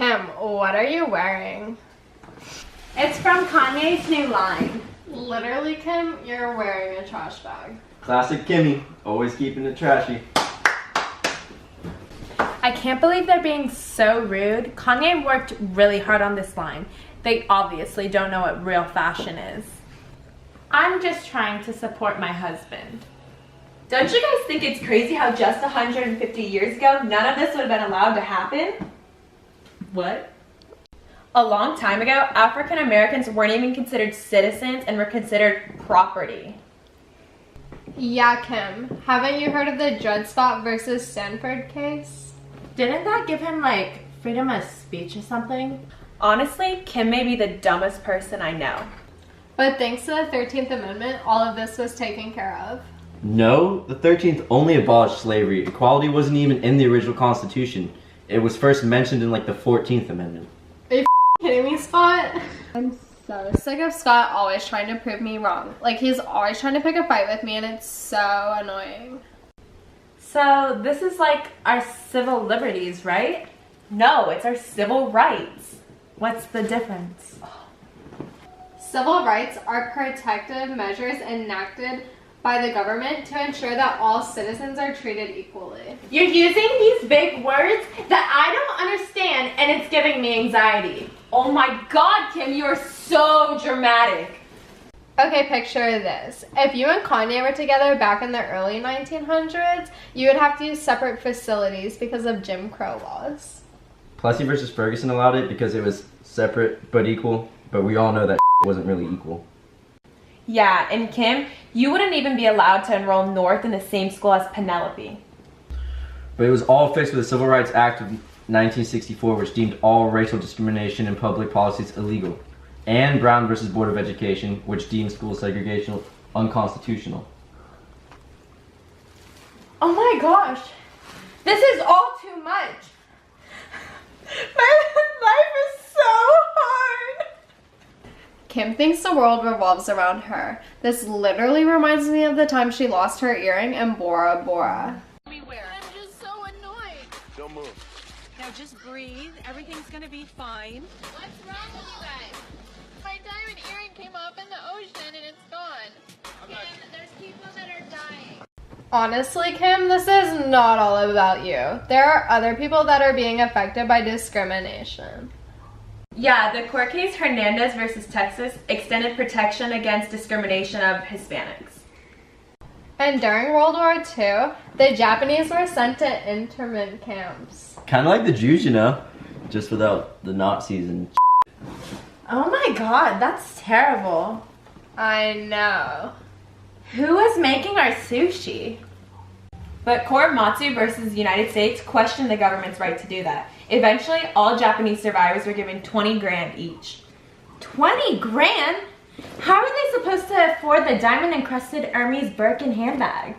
Kim, what are you wearing? It's from Kanye's new line. Literally, Kim, you're wearing a trash bag. Classic Kimmy, always keeping it trashy. I can't believe they're being so rude. Kanye worked really hard on this line. They obviously don't know what real fashion is. I'm just trying to support my husband. Don't you guys think it's crazy how just 150 years ago, none of this would have been allowed to happen? What? A long time ago, African Americans weren't even considered citizens and were considered property. Yeah, Kim. Haven't you heard of the Dred Scott versus Stanford case? Didn't that give him, like, freedom of speech or something? Honestly, Kim may be the dumbest person I know. But thanks to the 13th Amendment, all of this was taken care of. No, the 13th only abolished slavery. Equality wasn't even in the original Constitution. It was first mentioned in like the 14th Amendment. Are you kidding me, Scott? I'm so sick of Scott always trying to prove me wrong. Like, he's always trying to pick a fight with me, and it's so annoying. So this is like our civil liberties, right? No, it's our civil rights. What's the difference? Civil rights are protective measures enacted by the government to ensure that all citizens are treated equally. You're using these big words that I don't understand, and it's giving me anxiety. Oh my God, Kim, you are so dramatic. Okay, picture this. If you and Kanye were together back in the early 1900s, you would have to use separate facilities because of Jim Crow laws. Plessy versus Ferguson allowed it because it was separate but equal, but we all know that wasn't really equal. Yeah, and Kim, you wouldn't even be allowed to enroll North in the same school as Penelope. But it was all fixed with the Civil Rights Act of 1964, which deemed all racial discrimination in public policies illegal. And Brown versus Board of Education, which deemed school segregation unconstitutional. Oh my gosh, this is all too much. My life is so hard. Kim thinks the world revolves around her. This literally reminds me of the time she lost her earring in Bora Bora. I'm just so annoyed. Don't move. Now just breathe. Everything's gonna be fine. What's wrong with you guys? My diamond earring came off in the ocean and it's gone. Kim, there's people that are dying. Honestly, Kim, this is not all about you. There are other people that are being affected by discrimination. Yeah, the court case Hernandez versus Texas extended protection against discrimination of Hispanics. And during World War II, the Japanese were sent to internment camps. Kind of like the Jews, you know, just without the Nazis and Oh my God, that's terrible. I know. Who was making our sushi? But Korematsu versus United States questioned the government's right to do that. Eventually, all Japanese survivors were given 20 grand each. 20 grand? How are they supposed to afford the diamond-encrusted Hermes Birkin handbag?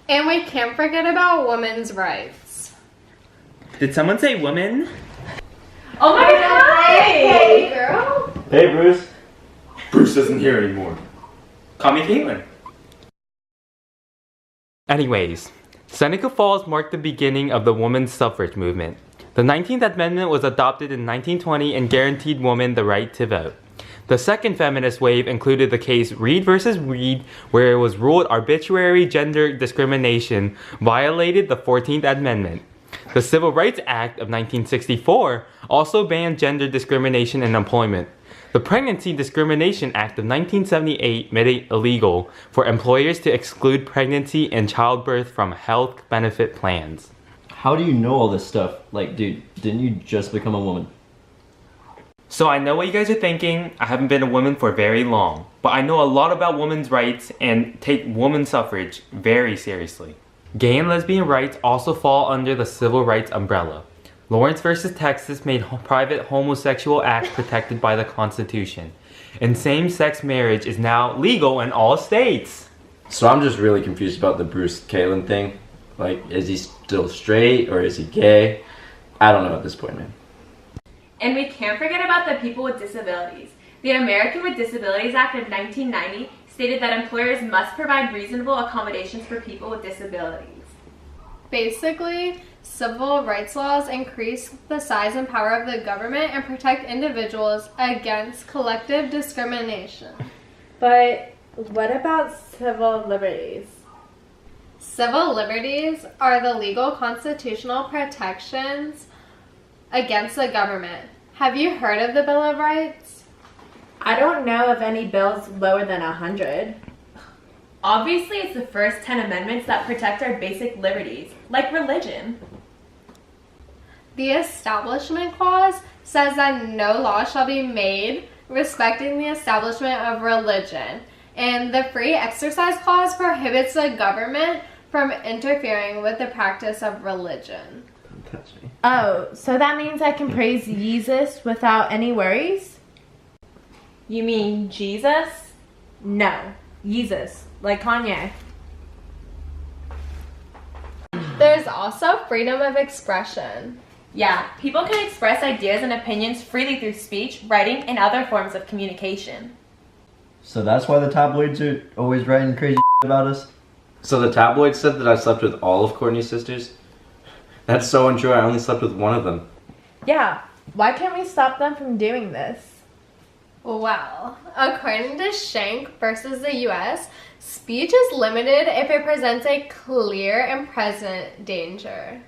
And we can't forget about women's rights. Did someone say woman? Oh my God! Hey, girl. Hey, Bruce. Bruce isn't here anymore. Call me Caitlin. Anyways, Seneca Falls marked the beginning of the women's suffrage movement. The 19th Amendment was adopted in 1920 and guaranteed women the right to vote. The second feminist wave included the case Reed versus Reed, where it was ruled arbitrary gender discrimination violated the 14th Amendment. The Civil Rights Act of 1964 also banned gender discrimination in employment. The Pregnancy Discrimination Act of 1978 made it illegal for employers to exclude pregnancy and childbirth from health benefit plans. How do you know all this stuff? Like, dude, didn't you just become a woman? So I know what you guys are thinking. I haven't been a woman for very long, but I know a lot about women's rights and take women's suffrage very seriously. Gay and lesbian rights also fall under the civil rights umbrella. Lawrence versus Texas made private homosexual acts protected by the Constitution. And same-sex marriage is now legal in all states. So I'm just really confused about the Bruce Caitlin thing. Like, is he still straight or is he gay? I don't know at this point, man. And we can't forget about the people with disabilities. The American with Disabilities Act of 1990 stated that employers must provide reasonable accommodations for people with disabilities. Basically, Civil rights laws increase the size and power of the government and protect individuals against collective discrimination. But what about civil liberties? Civil liberties are the legal constitutional protections against the government. Have you heard of the Bill of Rights? I don't know of any bills lower than 100. Obviously, it's the first 10 amendments that protect our basic liberties, like religion. The Establishment Clause says that no law shall be made respecting the establishment of religion, and the Free Exercise Clause prohibits the government from interfering with the practice of religion. Don't touch me. Oh, so that means I can praise Jesus without any worries? You mean Jesus? No, Jesus, like Kanye. There's also freedom of expression. Yeah, people can express ideas and opinions freely through speech, writing, and other forms of communication. So that's why the tabloids are always writing crazy about us? So the tabloids said that I slept with all of Courtney's sisters? That's so untrue, I only slept with one of them. Yeah, why can't we stop them from doing this? Well, according to Schenck versus the U.S., speech is limited if it presents a clear and present danger.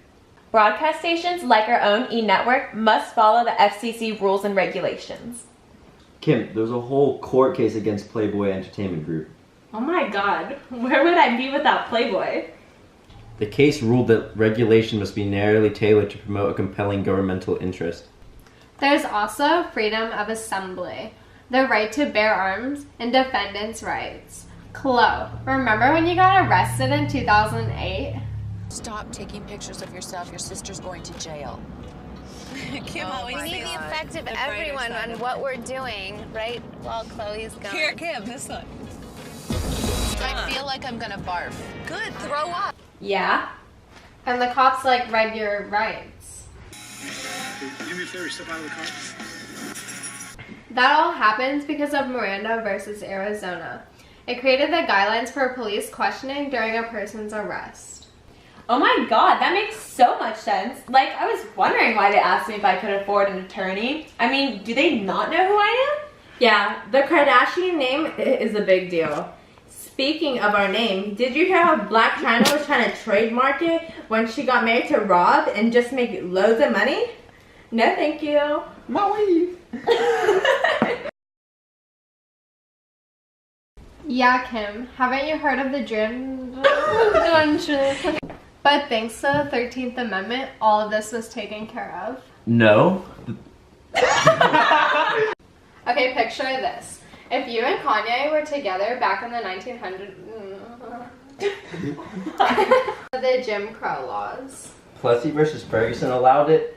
Broadcast stations, like our own E-Network, must follow the FCC rules and regulations. Kim, there was a whole court case against Playboy Entertainment Group. Oh my god, where would I be without Playboy? The case ruled that regulation must be narrowly tailored to promote a compelling governmental interest. There's also freedom of assembly, the right to bear arms, and defendants' rights. Chloe, remember when you got arrested in 2008? Stop taking pictures of yourself. Your sister's going to jail. Kim always We need the thinks effect of the brighter everyone side on of what we're doing, right? While Chloe's gone. Here, Kim, this one. I feel like I'm gonna barf. Good, throw up. Yeah? And the cops read your rights. Do me a favor, step out of the car. That all happens because of Miranda versus Arizona. It created the guidelines for police questioning during a person's arrest. Oh my god, that makes so much sense. Like, I was wondering why they asked me if I could afford an attorney. I mean, do they not know who I am? Yeah, the Kardashian name is a big deal. Speaking of our name, did you hear how Black China was trying to trademark it when she got married to Rob and just make loads of money? No, thank you. My weave. Yeah, Kim, haven't you heard of the dream? But thanks to the 13th Amendment, all of this was taken care of. No. Okay, picture this. If you and Kanye were together back in the 1900s, the Jim Crow laws. Plessy versus Ferguson allowed it.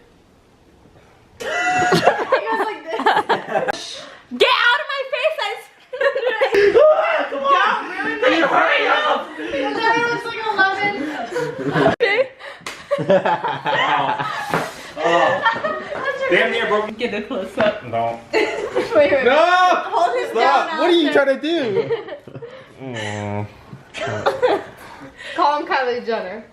Get out of my face! Come on! Don't ruin it! Hurry up! It was like 11. Okay. Damn near broke. Get a close up. No. Wait. No! Hold his Stop! down. What are you trying to do? Call him Kylie Jenner.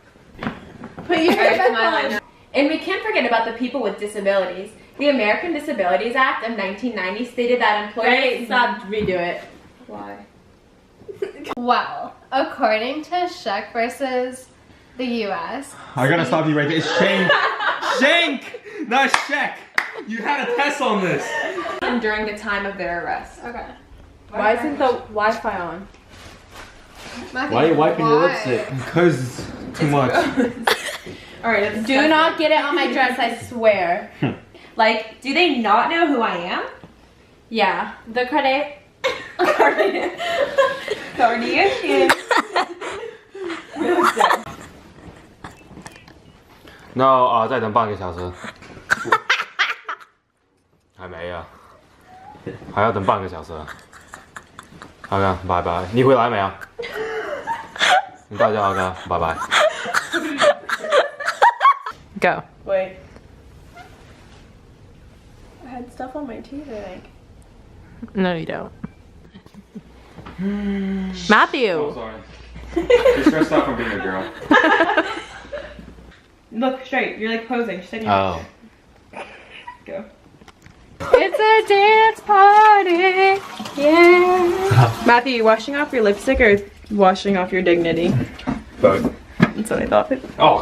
Put your Alright, head come on. And we can't forget about the people with disabilities. The American Disabilities Act of 1990 stated that employers... Right, stop, redo it. Why? Well, according to Sheck versus the U.S. I gotta stop you right there. It's Shank. Shank! Not Sheck. You had a test on this. And during the time of their arrest. Okay. Why isn't the Wi-Fi on? Matthew, Why are you wiping your why? lipstick? Because it's too much. Alright, Do not get it on my dress, I swear. Like, do they not know who I am? Yeah, the credit. Kardashian. 那再等半个小时。还没啊，还要等半个小时。好的，拜拜。你回来没啊？大家好的，拜拜。Go. Wait. I had stuff on my teeth, I think. No, you don't. Matthew. Oh, sorry. You're stressed out from being a girl. Look straight. You're like posing. Just stand Oh. Go. It's a dance party. Yeah. Matthew, you washing off your lipstick or washing off your dignity? Both. That's what I thought. Oh.